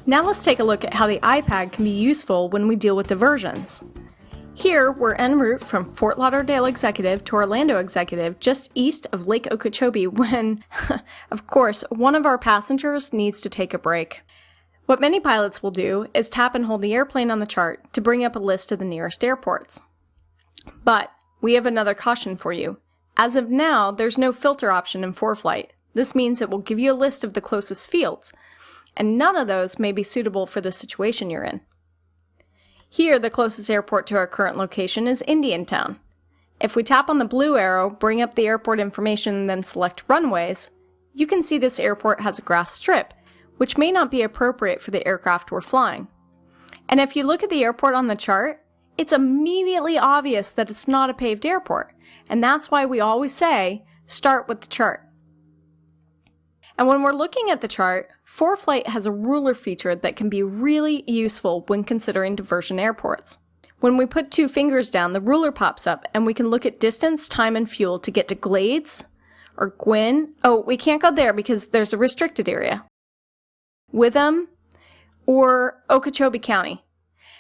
Now let's take a look at how the iPad can be useful when we deal with diversions. Here, we're en route from Fort Lauderdale Executive to Orlando Executive, just east of Lake Okeechobee, when, of course, one of our passengers needs to take a break. What many pilots will do is tap and hold the airplane on the chart to bring up a list of the nearest airports. But we have another caution for you. As of now, there's no filter option in ForeFlight. This means it will give you a list of the closest fields, and none of those may be suitable for the situation you're in. Here, the closest airport to our current location is Indiantown. If we tap on the blue arrow, bring up the airport information, and then select runways, you can see this airport has a grass strip, which may not be appropriate for the aircraft we're flying. And if you look at the airport on the chart, it's immediately obvious that it's not a paved airport, and that's why we always say, start with the chart. And when we're looking at the chart, ForeFlight has a ruler feature that can be really useful when considering diversion airports. When we put two fingers down, the ruler pops up and we can look at distance, time, and fuel to get to Glades or Gwynn. Oh, we can't go there because there's a restricted area. Witham or Okeechobee County.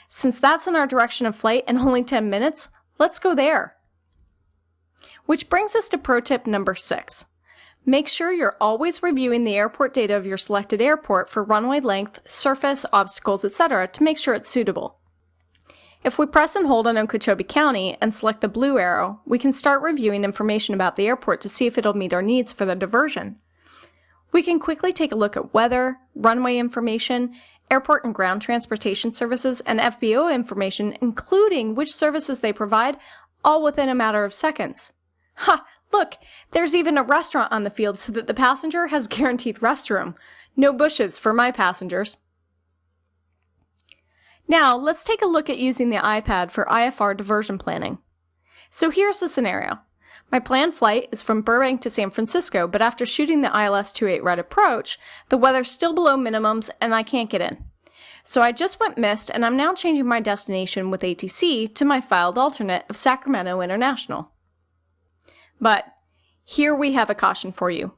Since that's in our direction of flight and only 10 minutes, let's go there. Which brings us to pro tip number 6. Make sure you're always reviewing the airport data of your selected airport for runway length, surface, obstacles, etc. to make sure it's suitable. If we press and hold on Okeechobee County and select the blue arrow, we can start reviewing information about the airport to see if it'll meet our needs for the diversion. We can quickly take a look at weather, runway information, airport and ground transportation services, and FBO information, including which services they provide, all within a matter of seconds. Ha! Look, there's even a restaurant on the field so that the passenger has guaranteed restroom. No bushes for my passengers. Now, let's take a look at using the iPad for IFR diversion planning. So here's the scenario. My planned flight is from Burbank to San Francisco, but after shooting the ILS 28 right approach, the weather's still below minimums and I can't get in. So I just went missed and I'm now changing my destination with ATC to my filed alternate of Sacramento International. But here we have a caution for you.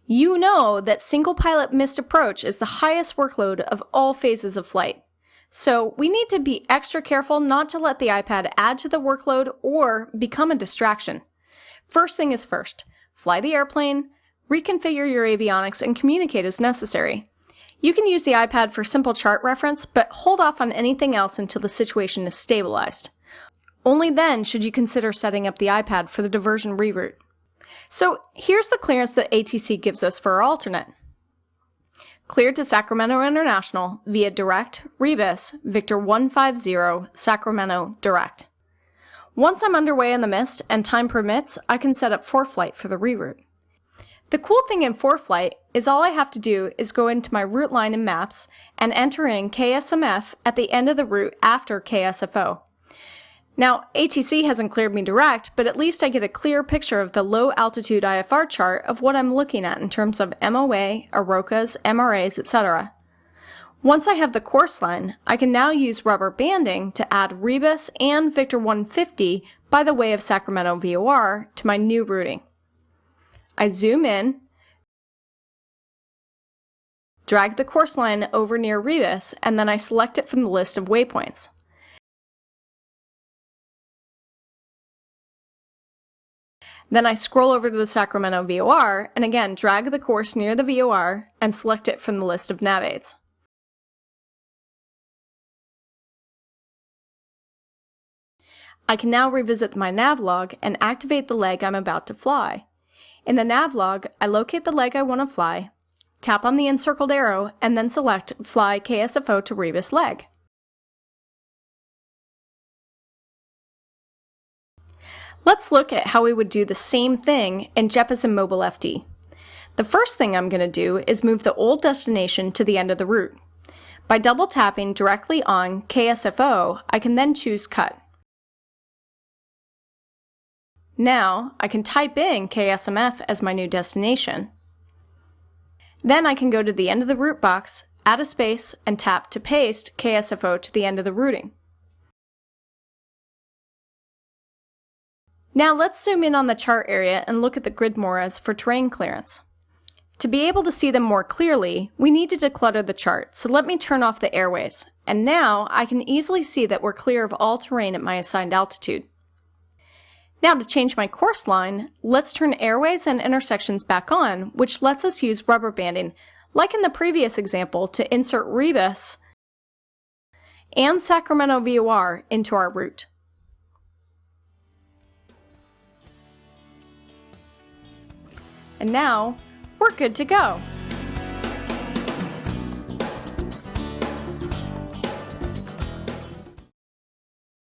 You know that single pilot missed approach is the highest workload of all phases of flight. So we need to be extra careful not to let the iPad add to the workload or become a distraction. First thing is first, fly the airplane, reconfigure your avionics, and communicate as necessary. You can use the iPad for simple chart reference, but hold off on anything else until the situation is stabilized. Only then should you consider setting up the iPad for the diversion reroute. So here's the clearance that ATC gives us for our alternate. Cleared to Sacramento International via direct, Rebus, Victor 150, Sacramento direct. Once I'm underway in the mist and time permits, I can set up ForeFlight for the reroute. The cool thing in ForeFlight is all I have to do is go into my route line in Maps and enter in KSMF at the end of the route after KSFO. Now, ATC hasn't cleared me direct, but at least I get a clear picture of the low altitude IFR chart of what I'm looking at in terms of MOA, AROCAs, MRAs, etc. Once I have the course line, I can now use rubber banding to add Rebus and Victor 150 by the way of Sacramento VOR to my new routing. I zoom in, drag the course line over near Rebus, and then I select it from the list of waypoints. Then I scroll over to the Sacramento VOR and again drag the course near the VOR and select it from the list of nav aids. I can now revisit my nav log and activate the leg I'm about to fly. In the nav log, I locate the leg I want to fly, tap on the encircled arrow, and then select Fly KSFO to Rebus leg. Let's look at how we would do the same thing in Jeppesen Mobile FD. The first thing I'm going to do is move the old destination to the end of the route. By double tapping directly on KSFO, I can then choose Cut. Now, I can type in KSMF as my new destination. Then I can go to the end of the route box, add a space, and tap to paste KSFO to the end of the routing. Now let's zoom in on the chart area and look at the grid moras for terrain clearance. To be able to see them more clearly, we need to declutter the chart, so let me turn off the airways. And now I can easily see that we're clear of all terrain at my assigned altitude. Now to change my course line, let's turn airways and intersections back on, which lets us use rubber banding, like in the previous example, to insert Rebus and Sacramento VOR into our route. And now, we're good to go.